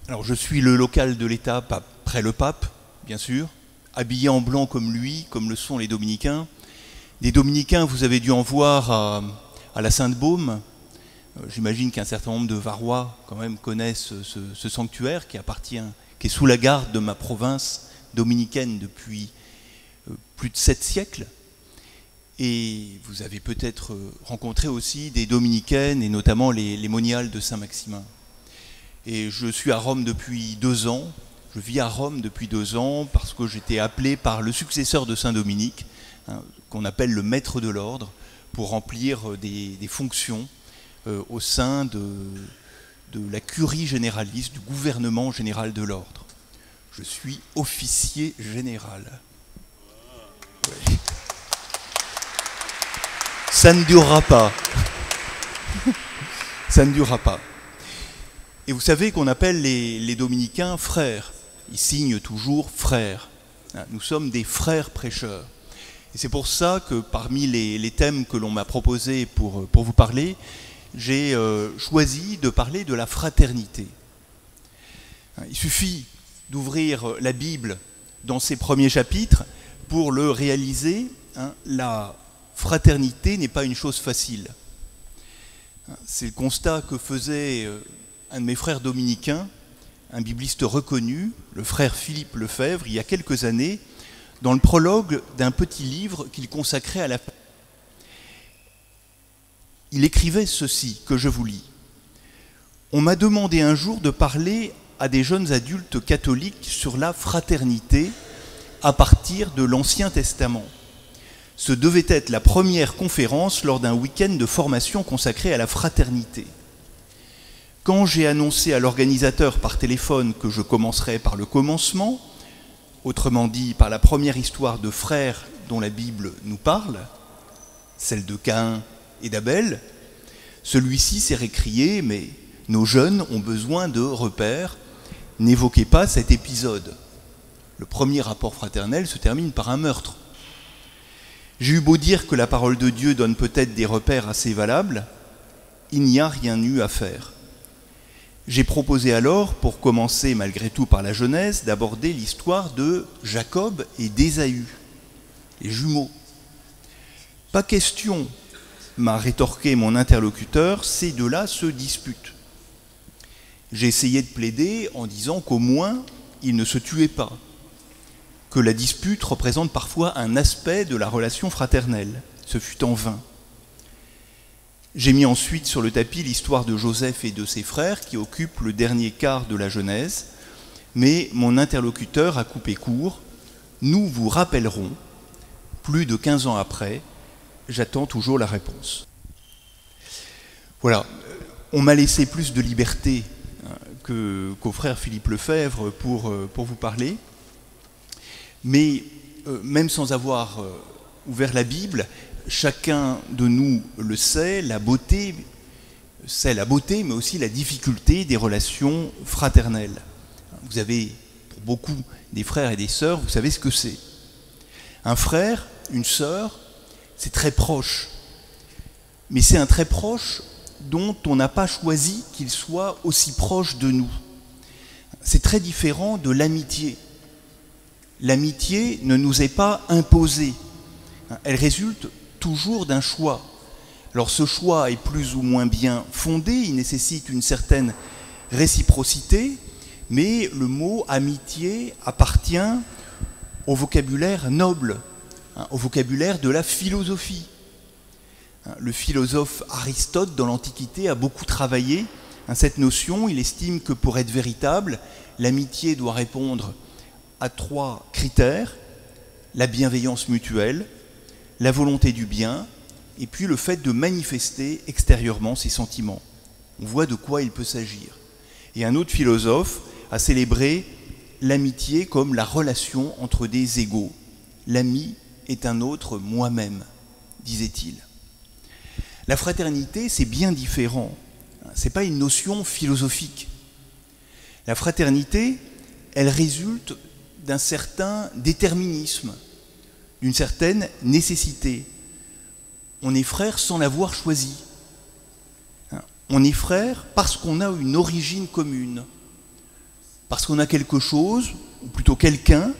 Alors je suis le local de l'État après le pape, bien sûr, habillé en blanc comme lui, comme le sont les dominicains. Des dominicains, vous avez dû en voir à la Sainte-Baume. J'imagine qu'un certain nombre de Varois quand même connaissent ce sanctuaire qui est sous la garde de ma province dominicaine depuis plus de 7 siècles. Et vous avez peut-être rencontré aussi des dominicaines et notamment les moniales de Saint-Maximin. Et je suis à Rome depuis 2 ans. Je vis à Rome depuis 2 ans parce que j'étais appelé par le successeur de Saint-Dominique, qu'on appelle le maître de l'ordre, pour remplir des fonctions au sein de la curie généraliste, du gouvernement général de l'ordre. Je suis officier général. Ouais. Ça ne durera pas. Ça ne durera pas. Et vous savez qu'on appelle les dominicains frères. Ils signent toujours frères. Nous sommes des frères prêcheurs. Et c'est pour ça que parmi les thèmes que l'on m'a proposés pour vous parler, j'ai choisi de parler de la fraternité. Il suffit d'ouvrir la Bible dans ses premiers chapitres pour le réaliser. La fraternité n'est pas une chose facile. C'est le constat que faisait un de mes frères dominicains, un bibliste reconnu, le frère Philippe Lefebvre, il y a quelques années, dans le prologue d'un petit livre qu'il consacrait à la famille. Il écrivait ceci, que je vous lis. « On m'a demandé un jour de parler à des jeunes adultes catholiques sur la fraternité à partir de l'Ancien Testament. Ce devait être la première conférence lors d'un week-end de formation consacré à la fraternité. Quand j'ai annoncé à l'organisateur par téléphone que je commencerais par le commencement, autrement dit par la première histoire de frères dont la Bible nous parle, celle de Caïn et d'Abel, celui-ci s'est récrié, mais nos jeunes ont besoin de repères, n'évoquez pas cet épisode. Le premier rapport fraternel se termine par un meurtre. J'ai eu beau dire que la parole de Dieu donne peut-être des repères assez valables, il n'y a rien eu à faire. J'ai proposé alors, pour commencer malgré tout par la Genèse, d'aborder l'histoire de Jacob et d'Ésaü, les jumeaux. Pas question, m'a rétorqué mon interlocuteur, ces deux-là se disputent. J'ai essayé de plaider en disant qu'au moins ils ne se tuaient pas, que la dispute représente parfois un aspect de la relation fraternelle. Ce fut en vain. J'ai mis ensuite sur le tapis l'histoire de Joseph et de ses frères qui occupent le dernier quart de la Genèse, mais mon interlocuteur a coupé court. Nous vous rappellerons, plus de 15 ans après, j'attends toujours la réponse. Voilà, on m'a laissé plus de liberté qu'au frère Philippe Lefebvre pour vous parler, mais même sans avoir ouvert la Bible, chacun de nous le sait, la beauté, mais aussi la difficulté des relations fraternelles. Vous avez, pour beaucoup des frères et des sœurs, vous savez ce que c'est. Un frère, une sœur, c'est très proche. Mais c'est un très proche dont on n'a pas choisi qu'il soit aussi proche de nous. C'est très différent de l'amitié. L'amitié ne nous est pas imposée. Elle résulte toujours d'un choix. Alors ce choix est plus ou moins bien fondé, il nécessite une certaine réciprocité, mais le mot amitié appartient au vocabulaire noble, au vocabulaire de la philosophie. Le philosophe Aristote, dans l'Antiquité, a beaucoup travaillé cette notion. Il estime que pour être véritable, l'amitié doit répondre à 3 critères: la bienveillance mutuelle, la volonté du bien, et puis le fait de manifester extérieurement ses sentiments. On voit de quoi il peut s'agir. Et un autre philosophe a célébré l'amitié comme la relation entre des égaux. L'ami est un autre moi-même, disait-il. La fraternité, c'est bien différent. Ce n'est pas une notion philosophique. La fraternité, elle résulte d'un certain déterminisme, d'une certaine nécessité. On est frère sans l'avoir choisi. On est frère parce qu'on a une origine commune. Parce qu'on a quelque chose, ou plutôt quelqu'un,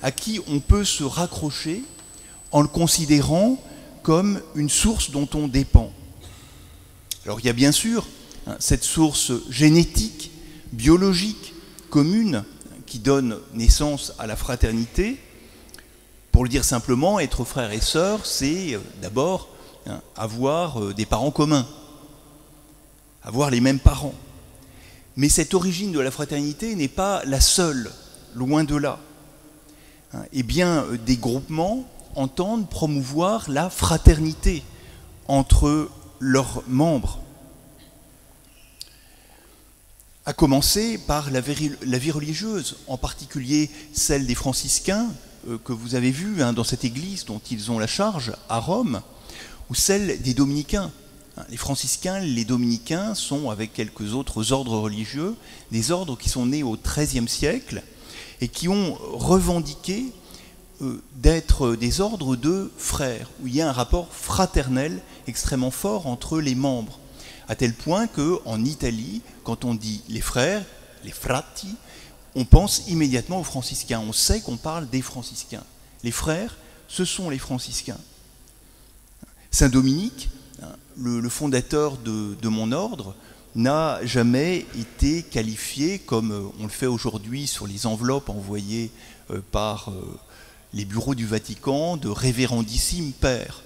à qui on peut se raccrocher en le considérant comme une source dont on dépend. Alors il y a bien sûr cette source génétique, biologique, commune, qui donne naissance à la fraternité. Pour le dire simplement, être frère et sœur, c'est d'abord avoir des parents communs, avoir les mêmes parents. Mais cette origine de la fraternité n'est pas la seule, loin de là. Eh bien, des groupements entendent promouvoir la fraternité entre leurs membres. À commencer par la vie religieuse, en particulier celle des franciscains, que vous avez vu dans cette église dont ils ont la charge à Rome, ou celle des dominicains. Les franciscains, les dominicains sont, avec quelques autres ordres religieux, des ordres qui sont nés au XIIIe siècle et qui ont revendiqué d'être des ordres de frères, où il y a un rapport fraternel extrêmement fort entre les membres, à tel point qu'en Italie, quand on dit les frères, les frati, on pense immédiatement aux franciscains. On sait qu'on parle des franciscains. Les frères, ce sont les franciscains. Saint Dominique, le fondateur de mon ordre, n'a jamais été qualifié, comme on le fait aujourd'hui sur les enveloppes envoyées par les bureaux du Vatican, de révérendissime père.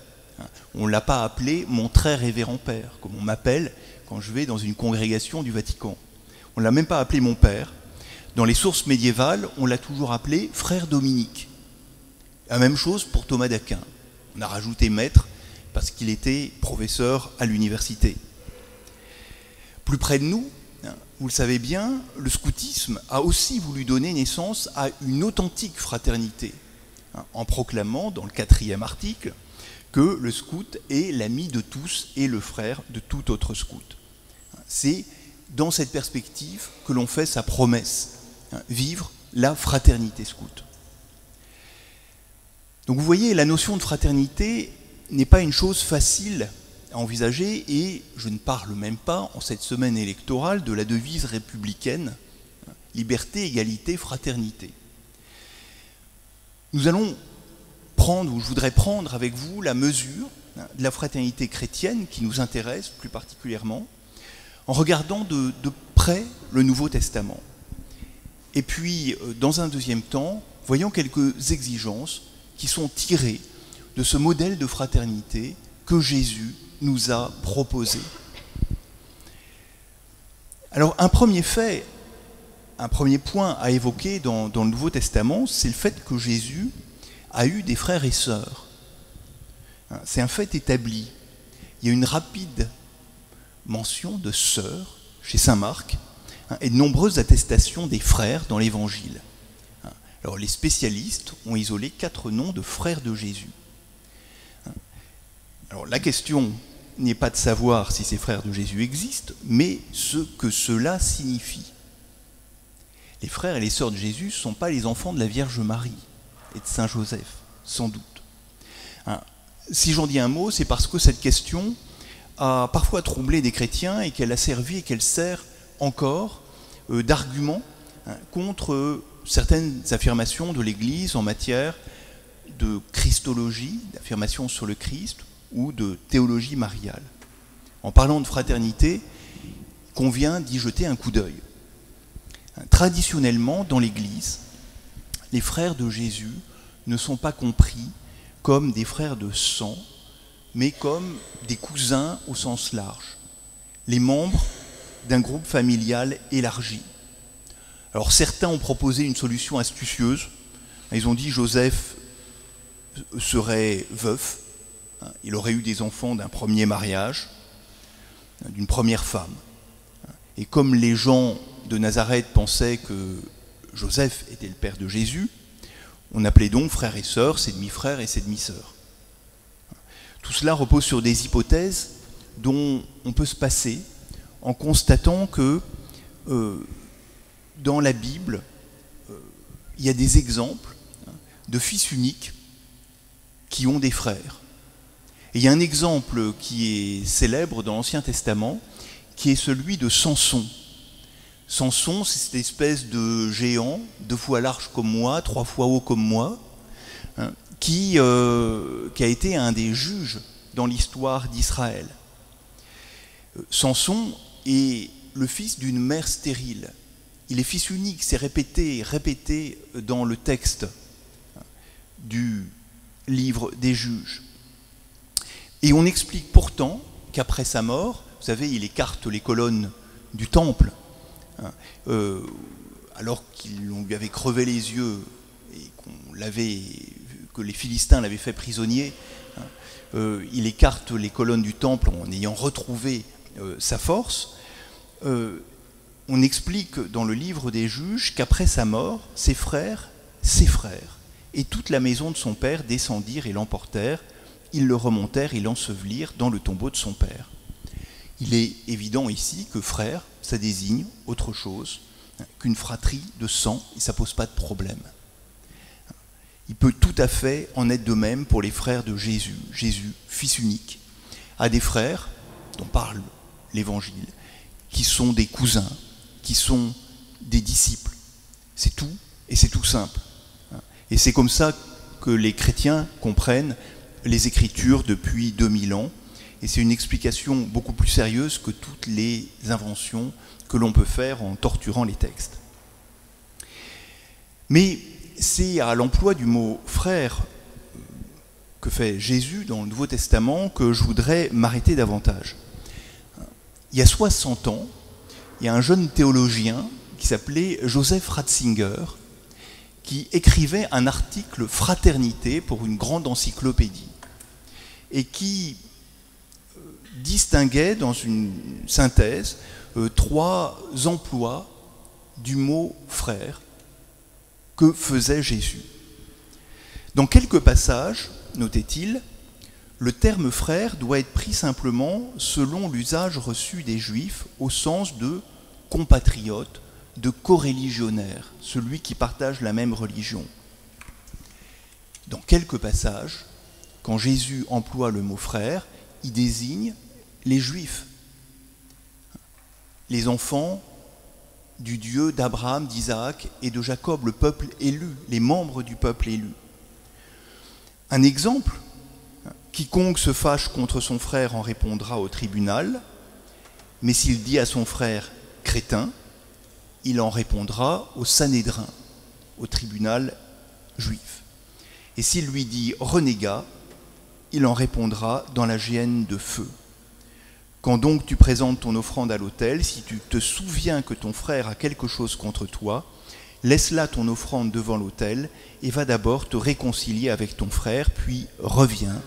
On ne l'a pas appelé mon très révérend père, comme on m'appelle quand je vais dans une congrégation du Vatican. On ne l'a même pas appelé mon père. Dans les sources médiévales, on l'a toujours appelé frère Dominique. La même chose pour Thomas d'Aquin. On a rajouté maître parce qu'il était professeur à l'université. Plus près de nous, vous le savez bien, le scoutisme a aussi voulu donner naissance à une authentique fraternité, en proclamant dans le 4e article que le scout est l'ami de tous et le frère de tout autre scout. C'est dans cette perspective que l'on fait sa promesse, vivre la fraternité scout. Donc vous voyez, la notion de fraternité n'est pas une chose facile à envisager, et je ne parle même pas, en cette semaine électorale, de la devise républicaine, liberté, égalité, fraternité. Nous allons prendre, ou je voudrais prendre avec vous la mesure de la fraternité chrétienne qui nous intéresse plus particulièrement, en regardant de près le Nouveau Testament. Et puis, dans un deuxième temps, voyons quelques exigences qui sont tirées de ce modèle de fraternité que Jésus nous a proposé. Alors, un premier fait, un premier point à évoquer dans le Nouveau Testament, c'est le fait que Jésus a eu des frères et sœurs. C'est un fait établi. Il y a une rapide mention de sœurs chez saint Marc et de nombreuses attestations des frères dans l'Évangile. Alors les spécialistes ont isolé 4 noms de frères de Jésus. Alors la question n'est pas de savoir si ces frères de Jésus existent, mais ce que cela signifie. Les frères et les sœurs de Jésus ne sont pas les enfants de la Vierge Marie et de Saint Joseph, sans doute. Si j'en dis un mot, c'est parce que cette question a parfois troublé des chrétiens et qu'elle a servi et qu'elle sert encore d'argument contre certaines affirmations de l'Église en matière de christologie, d'affirmation sur le Christ ou de théologie mariale. En parlant de fraternité, il convient d'y jeter un coup d'œil. Traditionnellement, dans l'Église, les frères de Jésus ne sont pas compris comme des frères de sang, mais comme des cousins au sens large, les membres d'un groupe familial élargi. Alors certains ont proposé une solution astucieuse. Ils ont dit Joseph serait veuf, il aurait eu des enfants d'un premier mariage, d'une première femme. Et comme les gens de Nazareth pensaient que Joseph était le père de Jésus, on appelait donc frères et sœurs ses demi-frères et ses demi-sœurs. Tout cela repose sur des hypothèses dont on peut se passer en constatant que dans la Bible, il y a des exemples de fils uniques qui ont des frères. Et il y a un exemple qui est célèbre dans l'Ancien Testament, qui est celui de Samson. Samson, c'est cette espèce de géant, 2 fois large comme moi, 3 fois haut comme moi, hein, qui a été un des juges dans l'histoire d'Israël. Samson est le fils d'une mère stérile. Il est fils unique, c'est répété dans le texte du livre des juges. Et on explique pourtant qu'après sa mort, vous savez, il écarte les colonnes du temple, alors qu'on lui avait crevé les yeux et que les Philistins l'avaient fait prisonnier. Il écarte les colonnes du temple en ayant retrouvé sa force. On explique dans le livre des juges qu'après sa mort, ses frères et toute la maison de son père descendirent et l'emportèrent. Ils le remontèrent et l'ensevelirent dans le tombeau de son père. Il est évident ici que frère, ça désigne autre chose qu'une fratrie de sang, et ça ne pose pas de problème. Il peut tout à fait en être de même pour les frères de Jésus, fils unique, a des frères, dont parle l'Évangile, qui sont des cousins, qui sont des disciples. C'est tout, et c'est tout simple. Et c'est comme ça que les chrétiens comprennent les Écritures depuis 2000 ans, et c'est une explication beaucoup plus sérieuse que toutes les inventions que l'on peut faire en torturant les textes. Mais c'est à l'emploi du mot « frère » que fait Jésus dans le Nouveau Testament que je voudrais m'arrêter davantage. Il y a 60 ans, il y a un jeune théologien qui s'appelait Joseph Ratzinger qui écrivait un article « Fraternité » pour une grande encyclopédie et qui distinguait dans une synthèse 3 emplois du mot « frère » que faisait Jésus. Dans quelques passages, notait-il, le terme « frère » doit être pris simplement selon l'usage reçu des Juifs au sens de compatriote, de coreligionnaire, celui qui partage la même religion. Dans quelques passages, quand Jésus emploie le mot « frère », il désigne les Juifs, les enfants du Dieu d'Abraham, d'Isaac et de Jacob, le peuple élu, les membres du peuple élu. Un exemple, quiconque se fâche contre son frère en répondra au tribunal, mais s'il dit à son frère crétin, il en répondra au Sanhédrin, au tribunal juif. Et s'il lui dit renégat, il en répondra dans la géhenne de feu. Quand donc tu présentes ton offrande à l'autel, si tu te souviens que ton frère a quelque chose contre toi, laisse là ton offrande devant l'autel et va d'abord te réconcilier avec ton frère, puis reviens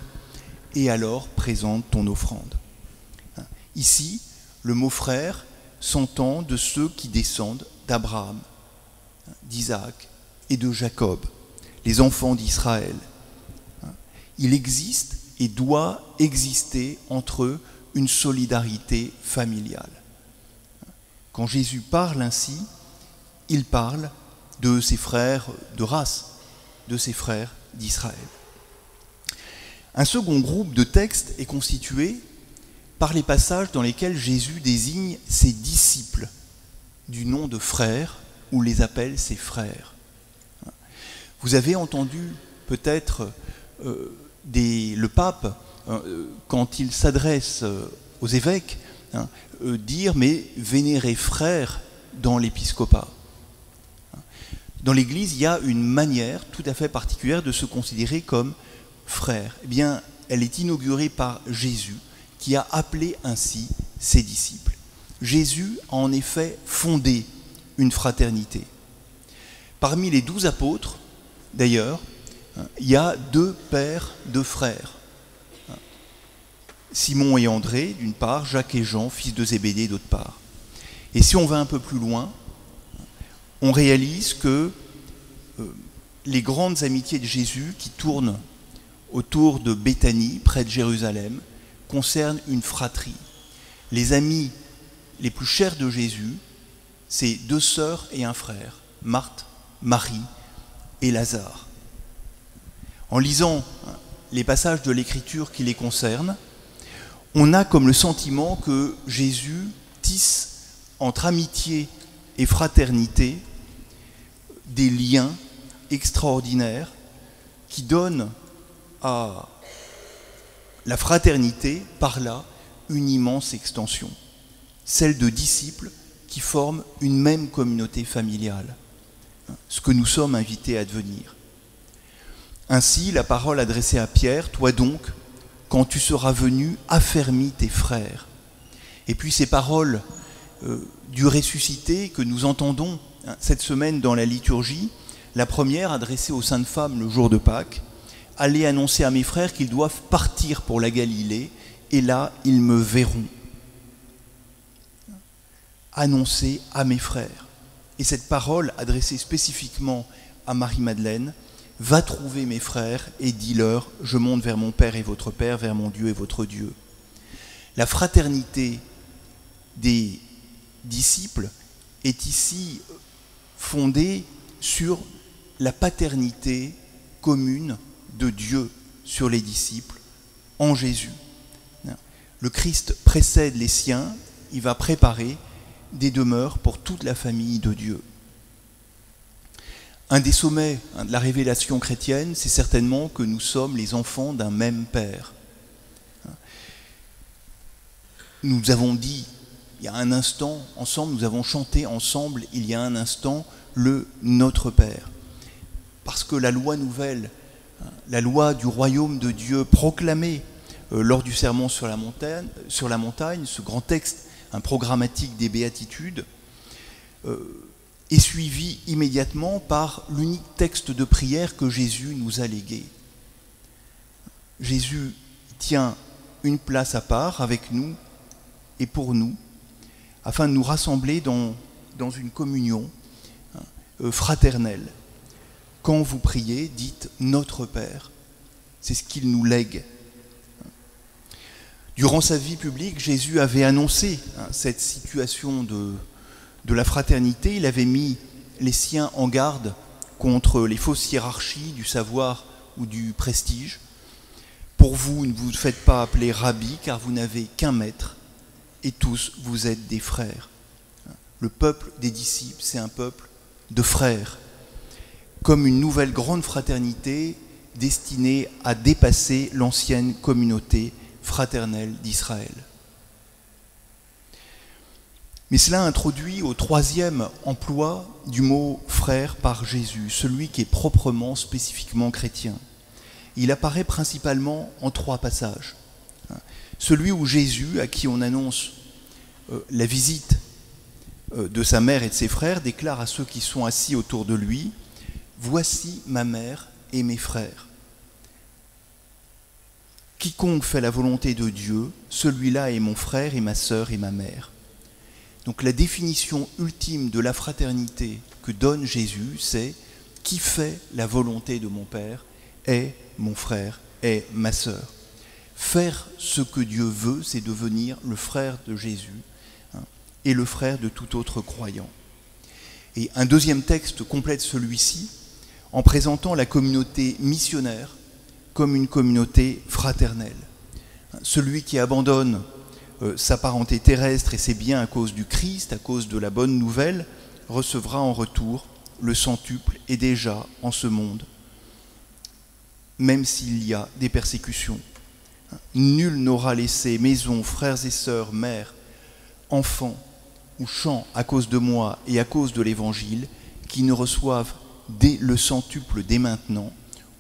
et alors présente ton offrande. Ici, le mot frère s'entend de ceux qui descendent d'Abraham, d'Isaac et de Jacob, les enfants d'Israël. Il existe et doit exister entre eux une solidarité familiale. Quand Jésus parle ainsi, il parle de ses frères de race, de ses frères d'Israël. Un second groupe de textes est constitué par les passages dans lesquels Jésus désigne ses disciples du nom de frères ou les appelle ses frères. Vous avez entendu peut-être le pape, quand il s'adresse aux évêques, dire « mais vénérez frères dans l'épiscopat ». Dans l'Église, il y a une manière tout à fait particulière de se considérer comme frère. Eh bien, elle est inaugurée par Jésus, qui a appelé ainsi ses disciples. Jésus a en effet fondé une fraternité. Parmi les 12 apôtres, d'ailleurs, il y a 2 pères de frères. Simon et André, d'une part, Jacques et Jean, fils de Zébédée, d'autre part. Et si on va un peu plus loin, on réalise que les grandes amitiés de Jésus qui tournent autour de Béthanie, près de Jérusalem, concernent une fratrie. Les amis les plus chers de Jésus, c'est 2 sœurs et un frère, Marthe, Marie et Lazare. En lisant les passages de l'Écriture qui les concernent, on a comme le sentiment que Jésus tisse entre amitié et fraternité, des liens extraordinaires qui donnent à la fraternité, par là, une immense extension, celle de disciples qui forment une même communauté familiale, ce que nous sommes invités à devenir. Ainsi, la parole adressée à Pierre, « Toi donc, quand tu seras venu, affermis tes frères. » Et puis ces paroles du ressuscité que nous entendons cette semaine dans la liturgie, la première adressée aux saintes femmes le jour de Pâques, « Allez annoncer à mes frères qu'ils doivent partir pour la Galilée, et là ils me verront. » Annoncer à mes frères. Et cette parole adressée spécifiquement à Marie-Madeleine, « Va trouver mes frères et dis-leur, je monte vers mon Père et votre Père, vers mon Dieu et votre Dieu. » La fraternité des disciples est ici fondée sur la paternité commune de Dieu sur les disciples en Jésus. Le Christ précède les siens, il va préparer des demeures pour toute la famille de Dieu. Un des sommets de la révélation chrétienne, c'est certainement que nous sommes les enfants d'un même Père. Nous avons dit il y a un instant, ensemble, nous avons chanté ensemble il y a un instant le Notre Père. Parce que la loi nouvelle, la loi du royaume de Dieu proclamée lors du sermon sur la montagne, ce grand texte programmatique des béatitudes, est suivi immédiatement par l'unique texte de prière que Jésus nous a légué. Jésus tient une place à part avec nous et pour nous, afin de nous rassembler dans une communion fraternelle. Quand vous priez, dites « Notre Père ». C'est ce qu'il nous lègue. Durant sa vie publique, Jésus avait annoncé cette situation de la fraternité. Il avait mis les siens en garde contre les fausses hiérarchies du savoir ou du prestige. Pour vous, ne vous faites pas appeler rabbi, car vous n'avez qu'un maître, et tous vous êtes des frères. Le peuple des disciples, c'est un peuple de frères, comme une nouvelle grande fraternité destinée à dépasser l'ancienne communauté fraternelle d'Israël. Mais cela introduit au troisième emploi du mot « frère » par Jésus, celui qui est proprement, spécifiquement chrétien. Il apparaît principalement en 3 passages. Celui où Jésus, à qui on annonce la visite de sa mère et de ses frères, déclare à ceux qui sont assis autour de lui « Voici ma mère et mes frères. Quiconque fait la volonté de Dieu, celui-là est mon frère et ma sœur et ma mère. » Donc la définition ultime de la fraternité que donne Jésus, c'est « Qui fait la volonté de mon Père est mon frère, est ma sœur. » Faire ce que Dieu veut, c'est devenir le frère de Jésus et le frère de tout autre croyant. Et un deuxième texte complète celui-ci en présentant la communauté missionnaire comme une communauté fraternelle. Celui qui abandonne sa parenté terrestre et ses biens à cause du Christ, à cause de la bonne nouvelle, recevra en retour le centuple et déjà en ce monde, même s'il y a des persécutions. Nul n'aura laissé maison, frères et sœurs, mères, enfants ou champs à cause de moi et à cause de l'Évangile, qui ne reçoivent le centuple dès maintenant,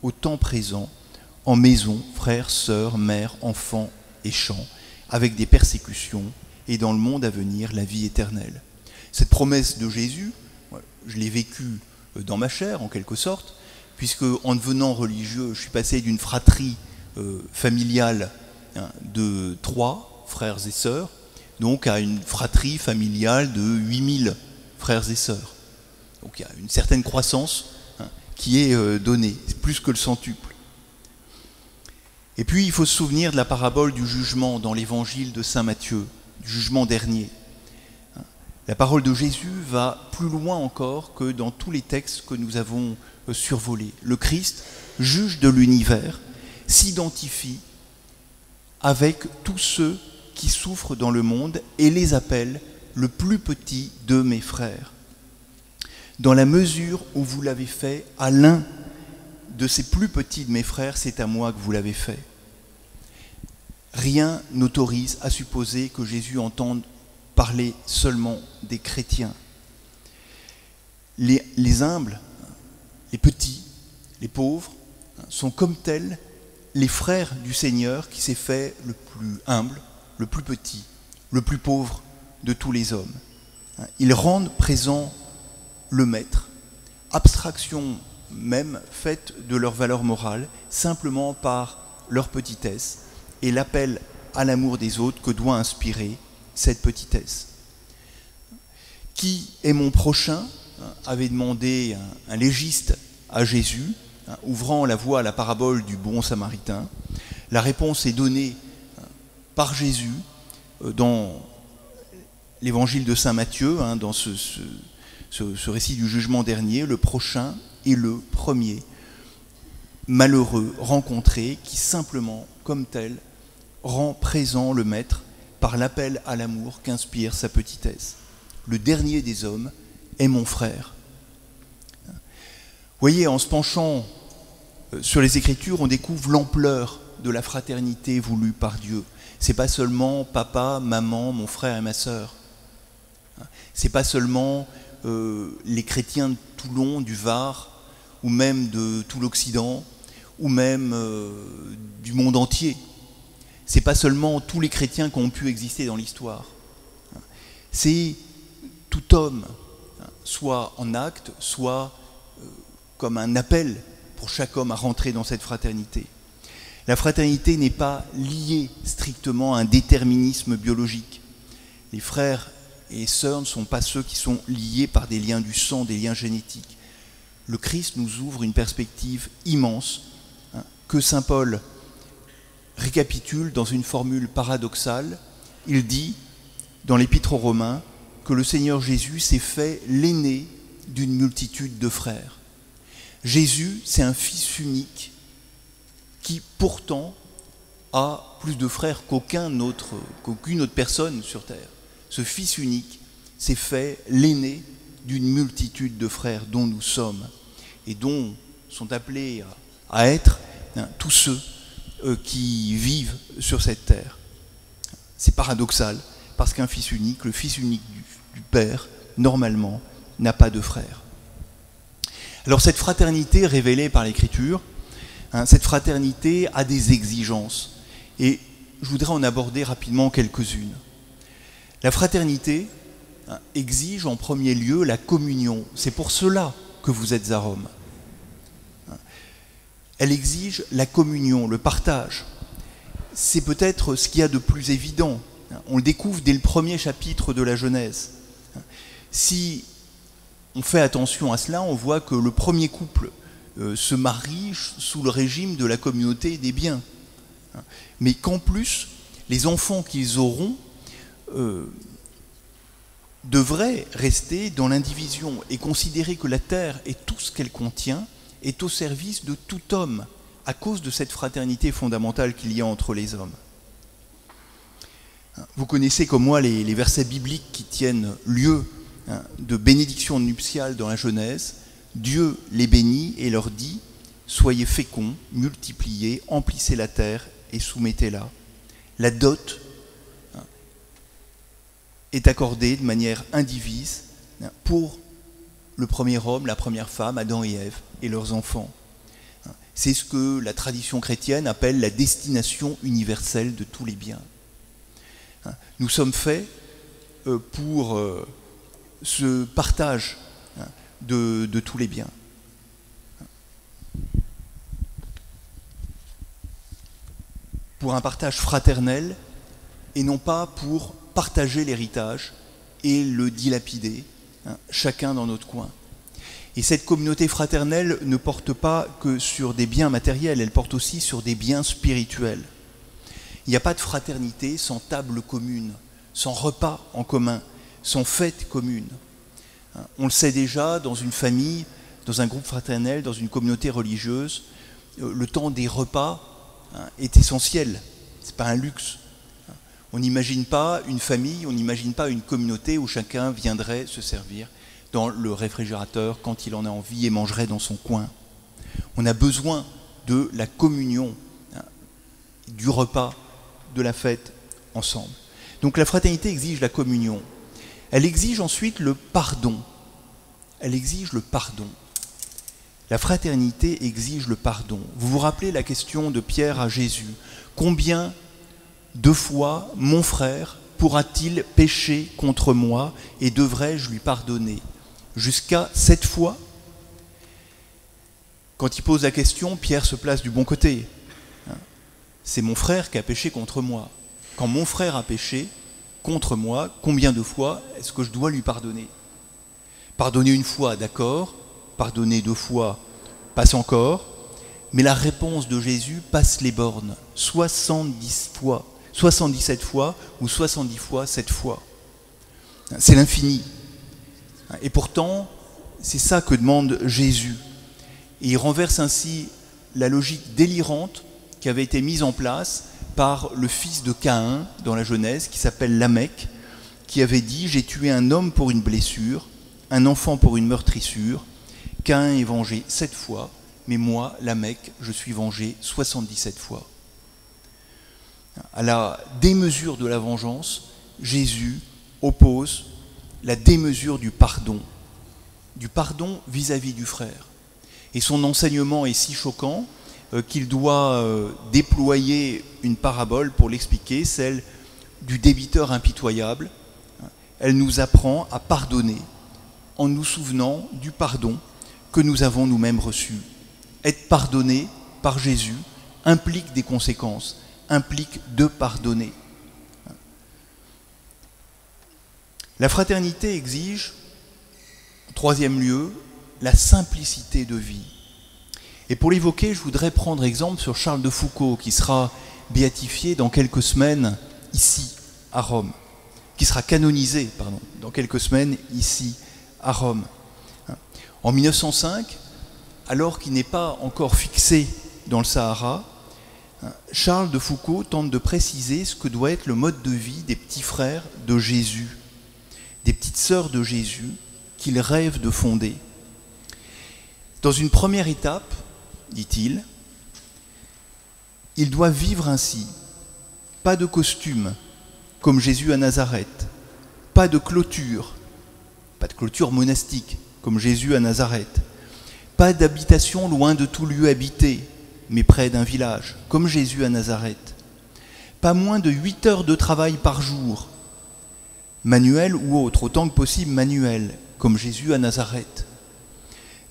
au temps présent, en maison, frères, sœurs, mères, enfants et champs, avec des persécutions, et dans le monde à venir, la vie éternelle. Cette promesse de Jésus, je l'ai vécue dans ma chair, en quelque sorte, puisque en devenant religieux, je suis passé d'une fratrie familiale de 3 frères et sœurs, donc à une fratrie familiale de 8000 frères et sœurs. Donc il y a une certaine croissance qui est donnée, c'est plus que le centuple. Et puis il faut se souvenir de la parabole du jugement dans l'évangile de saint Matthieu, du jugement dernier. La parole de Jésus va plus loin encore que dans tous les textes que nous avons survolés. Le Christ, juge de l'univers, s'identifie avec tous ceux qui souffrent dans le monde et les appelle le plus petit de mes frères. Dans la mesure où vous l'avez fait à l'un de ces plus petits de mes frères, c'est à moi que vous l'avez fait. » Rien n'autorise à supposer que Jésus entende parler seulement des chrétiens. Les humbles, les petits, les pauvres, sont comme tels les frères du Seigneur qui s'est fait le plus humble, le plus petit, le plus pauvre de tous les hommes. Ils rendent présent le Maître, abstraction même faite de leur valeur morale, simplement par leur petitesse et l'appel à l'amour des autres que doit inspirer cette petitesse. « Qui est mon prochain ?» avait demandé un légiste à Jésus, ouvrant la voie à la parabole du bon samaritain. La réponse est donnée par Jésus dans l'évangile de saint Matthieu, dans ce récit du jugement dernier. Le prochain est le premier malheureux rencontré qui simplement, comme tel, rend présent le Maître par l'appel à l'amour qu'inspire sa petitesse. Le dernier des hommes est mon frère. Vous voyez, en se penchant sur les Écritures, on découvre l'ampleur de la fraternité voulue par Dieu. C'est pas seulement papa, maman, mon frère et ma sœur. C'est pas seulement les chrétiens de Toulon, du Var, ou même de tout l'Occident, ou même du monde entier. C'est pas seulement tous les chrétiens qui ont pu exister dans l'histoire. C'est tout homme, soit en acte, soit comme un appel pour chaque homme à rentrer dans cette fraternité. La fraternité n'est pas liée strictement à un déterminisme biologique. Les frères et sœurs ne sont pas ceux qui sont liés par des liens du sang, des liens génétiques. Le Christ nous ouvre une perspective immense que saint Paul récapitule dans une formule paradoxale. Il dit, dans l'Épître aux Romains, que le Seigneur Jésus s'est fait l'aîné d'une multitude de frères. Jésus, c'est un fils unique qui pourtant a plus de frères qu'aucune autre personne sur terre. Ce fils unique s'est fait l'aîné d'une multitude de frères dont nous sommes et dont sont appelés à être tous ceux qui vivent sur cette terre. C'est paradoxal, parce qu'un fils unique, le fils unique du Père, normalement, n'a pas de frère. Alors cette fraternité révélée par l'Écriture, cette fraternité a des exigences, et je voudrais en aborder rapidement quelques-unes. La fraternité exige en premier lieu la communion. C'est pour cela que vous êtes à Rome. Elle exige la communion, le partage. C'est peut-être ce qu'il y a de plus évident. On le découvre dès le premier chapitre de la Genèse. Si on fait attention à cela, on voit que le premier couple se marie sous le régime de la communauté des biens. Mais qu'en plus, les enfants qu'ils auront devraient rester dans l'indivision et considérer que la terre et tout ce qu'elle contient est au service de tout homme à cause de cette fraternité fondamentale qu'il y a entre les hommes. Vous connaissez comme moi les versets bibliques qui tiennent lieu de bénédiction nuptiale dans la Genèse. Dieu les bénit et leur dit « Soyez féconds, multipliez, emplissez la terre et soumettez-la ». La dot est accordée de manière indivise pour le premier homme, la première femme, Adam et Ève, et leurs enfants. C'est ce que la tradition chrétienne appelle la destination universelle de tous les biens. Nous sommes faits pour ce partage de tous les biens. Pour un partage fraternel et non pas pour partager l'héritage et le dilapider, chacun dans notre coin. Et cette communauté fraternelle ne porte pas que sur des biens matériels, elle porte aussi sur des biens spirituels. Il n'y a pas de fraternité sans table commune, sans repas en commun, sans fête commune. On le sait déjà, dans une famille, dans un groupe fraternel, dans une communauté religieuse, le temps des repas est essentiel, ce n'est pas un luxe. On n'imagine pas une famille, on n'imagine pas une communauté où chacun viendrait se servir dans le réfrigérateur quand il en a envie et mangerait dans son coin. On a besoin de la communion, du repas, de la fête ensemble. Donc la fraternité exige la communion. Elle exige ensuite le pardon. Elle exige le pardon. La fraternité exige le pardon. Vous vous rappelez la question de Pierre à Jésus. Combien de fois mon frère pourra-t-il pécher contre moi et devrais-je lui pardonner? Jusqu'à 7 fois? Quand il pose la question, Pierre se place du bon côté. C'est mon frère qui a péché contre moi. Quand mon frère a péché contre moi, combien de fois est-ce que je dois lui pardonner? Pardonner une fois, d'accord. Pardonner 2 fois, passe encore. Mais la réponse de Jésus passe les bornes. 70 fois, 77 fois ou 70 fois, 7 fois. C'est l'infini. Et pourtant, c'est ça que demande Jésus. Et il renverse ainsi la logique délirante qui avait été mise en place par le fils de Caïn dans la Genèse, qui s'appelle Lamech, qui avait dit « J'ai tué un homme pour une blessure, un enfant pour une meurtrissure. Caïn est vengé 7 fois, mais moi, Lamech, je suis vengé 77 fois. » À la démesure de la vengeance, Jésus oppose la démesure du pardon vis-à-vis du frère. Et son enseignement est si choquant qu'il doit déployer une parabole pour l'expliquer, celle du débiteur impitoyable. Elle nous apprend à pardonner en nous souvenant du pardon que nous avons nous-mêmes reçu. Être pardonné par Jésus implique des conséquences, implique de pardonner. La fraternité exige, en 3e lieu, la simplicité de vie. Et pour l'évoquer, je voudrais prendre exemple sur Charles de Foucauld, qui sera béatifié dans quelques semaines ici, à Rome, qui sera canonisé, dans quelques semaines ici, à Rome. En 1905, alors qu'il n'est pas encore fixé dans le Sahara, Charles de Foucauld tente de préciser ce que doit être le mode de vie des petits frères de Jésus, des petites sœurs de Jésus qu'il rêve de fonder. Dans une première étape, dit-il, il doit vivre ainsi. Pas de costume, comme Jésus à Nazareth. Pas de clôture monastique, comme Jésus à Nazareth. Pas d'habitation loin de tout lieu habité, mais près d'un village, comme Jésus à Nazareth. Pas moins de 8 heures de travail par jour, manuel ou autre, autant que possible manuel, comme Jésus à Nazareth.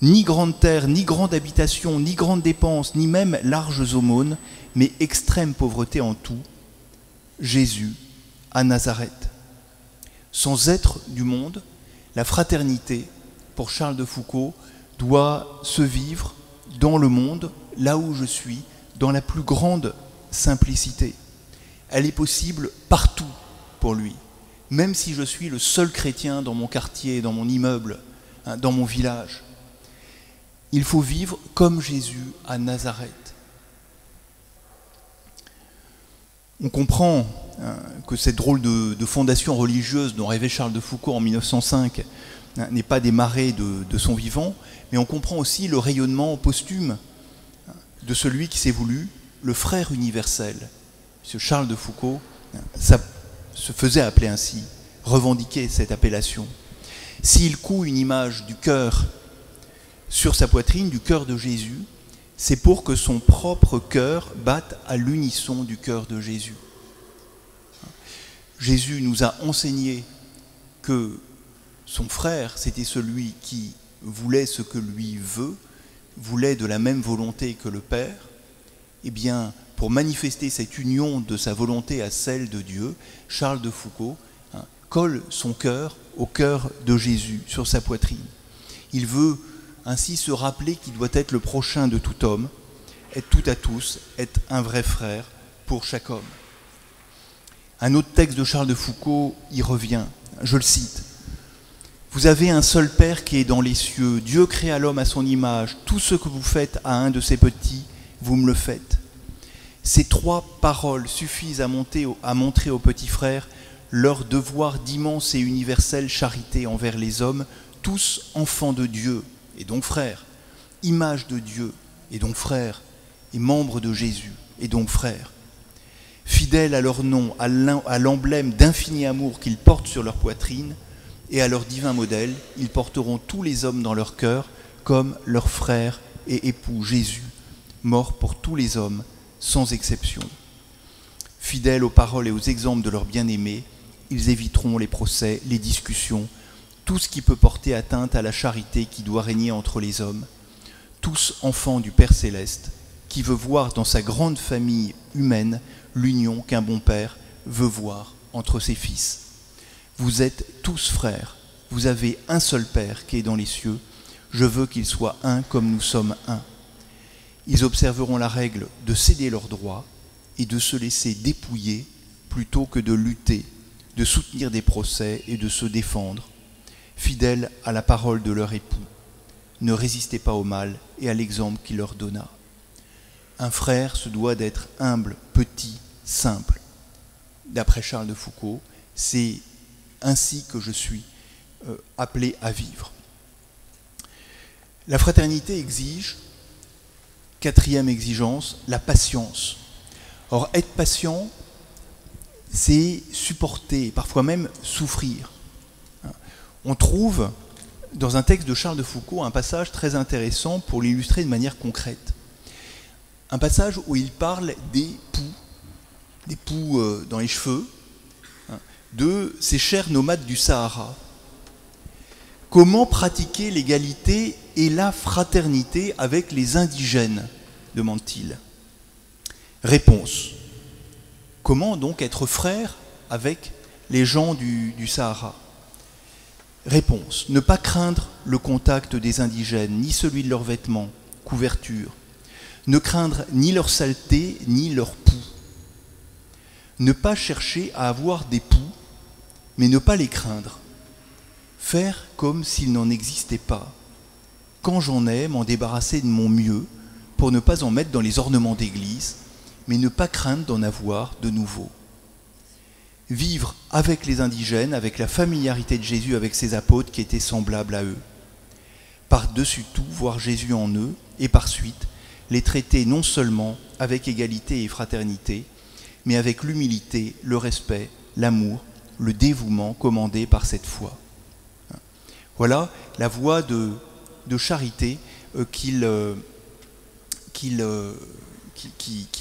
Ni grande terre, ni grande habitation, ni grande dépense, ni même larges aumônes, mais extrême pauvreté en tout, Jésus à Nazareth. Sans être du monde, la fraternité, pour Charles de Foucauld, doit se vivre dans le monde, là où je suis, dans la plus grande simplicité. Elle est possible partout pour lui, même si je suis le seul chrétien dans mon quartier, dans mon immeuble, dans mon village. Il faut vivre comme Jésus à Nazareth. On comprend que cette drôle de fondation religieuse dont rêvait Charles de Foucauld en 1905 n'est pas démarrée de son vivant, mais on comprend aussi le rayonnement posthume de celui qui s'est voulu le frère universel. Ce Charles de Foucauld ça se faisait appeler ainsi, revendiquait cette appellation. S'il coud une image du cœur sur sa poitrine, du cœur de Jésus, c'est pour que son propre cœur batte à l'unisson du cœur de Jésus. Jésus nous a enseigné que son frère, c'était celui qui voulait ce que lui veut, voulait de la même volonté que le Père. Eh bien, pour manifester cette union de sa volonté à celle de Dieu, Charles de Foucauld colle son cœur au cœur de Jésus, sur sa poitrine. Il veut ainsi se rappeler qu'il doit être le prochain de tout homme, être tout à tous, être un vrai frère pour chaque homme. Un autre texte de Charles de Foucauld y revient, je le cite. « Vous avez un seul Père qui est dans les cieux. Dieu créa l'homme à son image. Tout ce que vous faites à un de ses petits, vous me le faites. » Ces 3 paroles suffisent à montrer aux petits frères leur devoir d'immense et universelle charité envers les hommes, tous enfants de Dieu, et donc frères, image de Dieu, et donc frères, et membres de Jésus, et donc frères. Fidèles à leur nom, à l'emblème d'infini amour qu'ils portent sur leur poitrine, et à leur divin modèle, ils porteront tous les hommes dans leur cœur comme leur frère et époux Jésus, mort pour tous les hommes, sans exception. Fidèles aux paroles et aux exemples de leurs bien-aimés, ils éviteront les procès, les discussions, tout ce qui peut porter atteinte à la charité qui doit régner entre les hommes, tous enfants du Père Céleste, qui veut voir dans sa grande famille humaine l'union qu'un bon père veut voir entre ses fils. Vous êtes tous frères, vous avez un seul Père qui est dans les cieux, je veux qu'ils soient un comme nous sommes un. Ils observeront la règle de céder leurs droits et de se laisser dépouiller plutôt que de lutter, de soutenir des procès et de se défendre, fidèles à la parole de leur époux. Ne résistez pas au mal et à l'exemple qu'il leur donna. Un frère se doit d'être humble, petit, simple. D'après Charles de Foucault, c'est ainsi que je suis appelé à vivre. La fraternité exige, quatrième exigence, la patience. Or, être patient, c'est supporter, parfois même souffrir. On trouve dans un texte de Charles de Foucault un passage très intéressant pour l'illustrer de manière concrète. Un passage où il parle des poux dans les cheveux, de ces chers nomades du Sahara. Comment pratiquer l'égalité et la fraternité avec les indigènes, demande-t-il. Réponse. Comment donc être frère avec les gens du Sahara? Réponse. Ne pas craindre le contact des indigènes, ni celui de leurs vêtements, couvertures. Ne craindre ni leur saleté, ni leur poux. Ne pas chercher à avoir des poux, mais ne pas les craindre. Faire comme s'il n'en existait pas. Quand j'en ai, m'en débarrasser de mon mieux, pour ne pas en mettre dans les ornements d'église, mais ne pas craindre d'en avoir de nouveau. Vivre avec les indigènes, avec la familiarité de Jésus, avec ses apôtres qui étaient semblables à eux. Par-dessus tout, voir Jésus en eux, et par suite, les traiter non seulement avec égalité et fraternité, mais avec l'humilité, le respect, l'amour, le dévouement commandé par cette foi. Voilà la voie de charité qu'il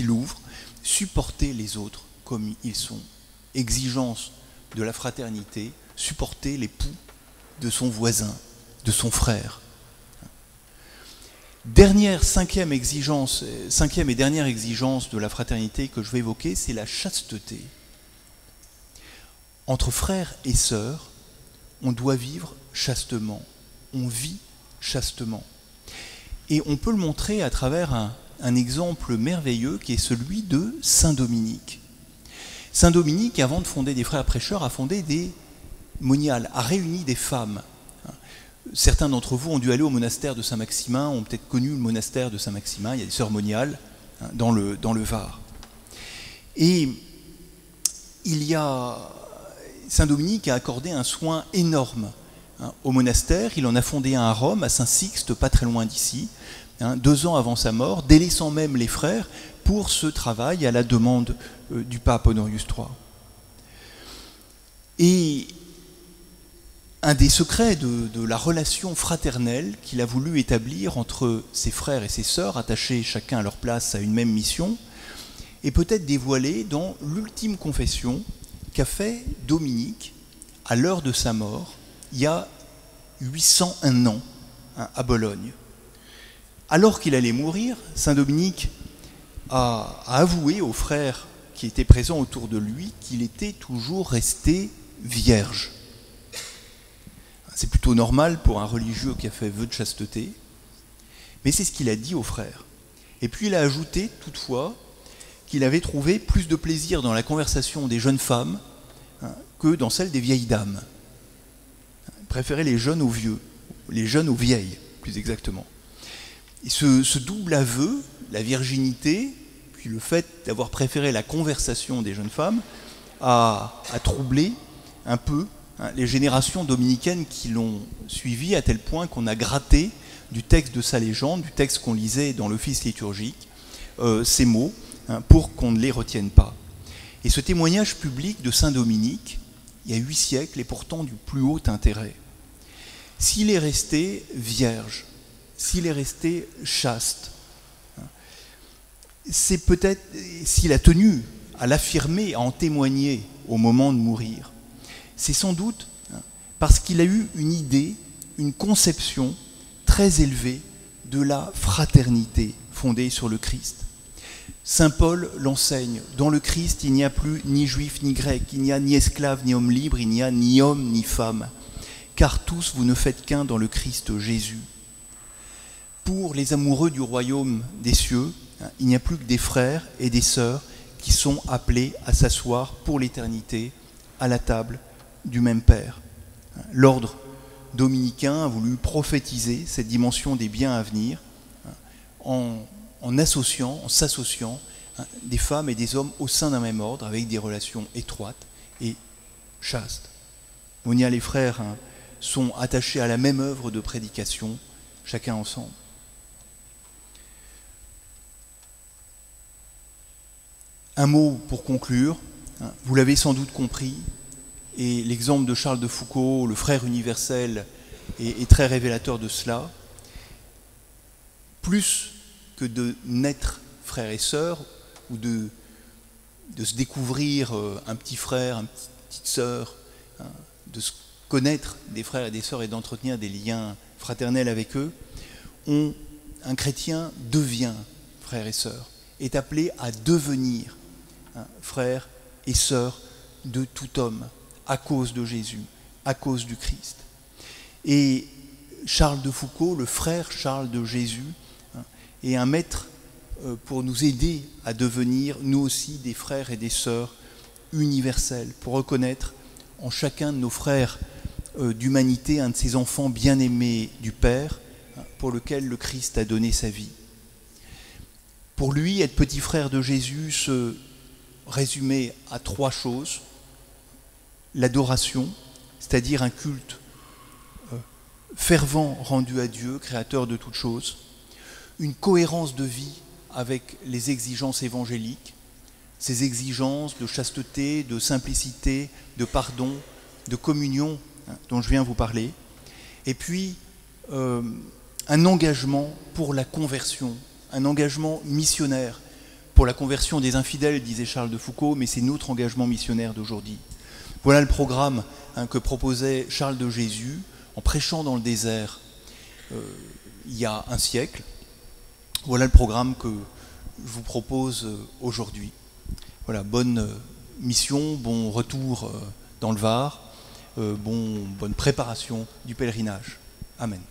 ouvre, supporter les autres comme ils sont, exigence de la fraternité, supporter les poux de son voisin, de son frère. Cinquième et dernière exigence de la fraternité que je vais évoquer, c'est la chasteté. Entre frères et sœurs, on doit vivre chastement, on vit chastement. Et on peut le montrer à travers un exemple merveilleux qui est celui de Saint Dominique. Saint Dominique, avant de fonder des frères prêcheurs, a fondé des moniales, a réuni des femmes. Certains d'entre vous ont dû aller au monastère de Saint-Maximin, ont peut-être connu le monastère de Saint-Maximin, il y a des sœurs moniales dans le Var. Et Saint Dominique a accordé un soin énorme au monastère. Il en a fondé un à Rome, à Saint-Sixte, pas très loin d'ici, 2 ans avant sa mort, délaissant même les frères pour ce travail à la demande du pape Honorius III. Et un des secrets de la relation fraternelle qu'il a voulu établir entre ses frères et ses sœurs, attachés chacun à leur place à une même mission, est peut-être dévoilé dans l'ultime confession qu'a fait Dominique à l'heure de sa mort, il y a 801 ans, à Bologne. Alors qu'il allait mourir, Saint Dominique a avoué aux frères qui étaient présents autour de lui qu'il était toujours resté vierge. C'est plutôt normal pour un religieux qui a fait vœu de chasteté, mais c'est ce qu'il a dit aux frères. Et puis il a ajouté toutefois qu'il avait trouvé plus de plaisir dans la conversation des jeunes femmes que dans celle des vieilles dames. Il préférait les jeunes aux vieux, les jeunes aux vieilles, plus exactement. Et ce double aveu, la virginité, puis le fait d'avoir préféré la conversation des jeunes femmes, a troublé un peu les générations dominicaines qui l'ont suivi, à tel point qu'on a gratté du texte de sa légende, du texte qu'on lisait dans l'office liturgique, ces mots, pour qu'on ne les retienne pas. Et ce témoignage public de saint Dominique, il y a 8 siècles, est pourtant du plus haut intérêt. S'il est resté vierge, s'il est resté chaste, c'est peut-être, s'il a tenu à l'affirmer, à en témoigner au moment de mourir, c'est sans doute parce qu'il a eu une idée, une conception très élevée de la fraternité fondée sur le Christ. Saint Paul l'enseigne, dans le Christ, il n'y a plus ni juif ni grec, il n'y a ni esclave ni homme libre, il n'y a ni homme ni femme, car tous vous ne faites qu'un dans le Christ Jésus. Pour les amoureux du royaume des cieux, il n'y a plus que des frères et des sœurs qui sont appelés à s'asseoir pour l'éternité à la table du même Père. L'ordre dominicain a voulu prophétiser cette dimension des biens à venir en s'associant des femmes et des hommes au sein d'un même ordre avec des relations étroites et chastes. Monia, les frères sont attachés à la même œuvre de prédication, chacun ensemble. Un mot pour conclure, vous l'avez sans doute compris, et l'exemple de Charles de Foucault, le frère universel, est très révélateur de cela. Plus que de naître frères et sœurs, ou de se découvrir un petit frère, une petite sœur, de se connaître des frères et des sœurs et d'entretenir des liens fraternels avec eux, un chrétien devient frère et sœur, est appelé à devenir frère et sœur de tout homme, à cause de Jésus, à cause du Christ. Et Charles de Foucault, le frère Charles de Jésus, est un maître pour nous aider à devenir, nous aussi, des frères et des sœurs universels, pour reconnaître en chacun de nos frères d'humanité un de ces enfants bien-aimés du Père, pour lequel le Christ a donné sa vie. Pour lui, être petit frère de Jésus se résumait à 3 choses. L'adoration, c'est-à-dire un culte fervent rendu à Dieu, créateur de toutes choses. Une cohérence de vie avec les exigences évangéliques, ces exigences de chasteté, de simplicité, de pardon, de communion dont je viens vous parler. Et puis, un engagement pour la conversion, un engagement missionnaire pour la conversion des infidèles, disait Charles de Foucault, mais c'est notre engagement missionnaire d'aujourd'hui. Voilà le programme que proposait Charles de Jésus en prêchant dans le désert il y a 1 siècle. Voilà le programme que je vous propose aujourd'hui. Voilà, bonne mission, bon retour dans le Var, bonne préparation du pèlerinage. Amen.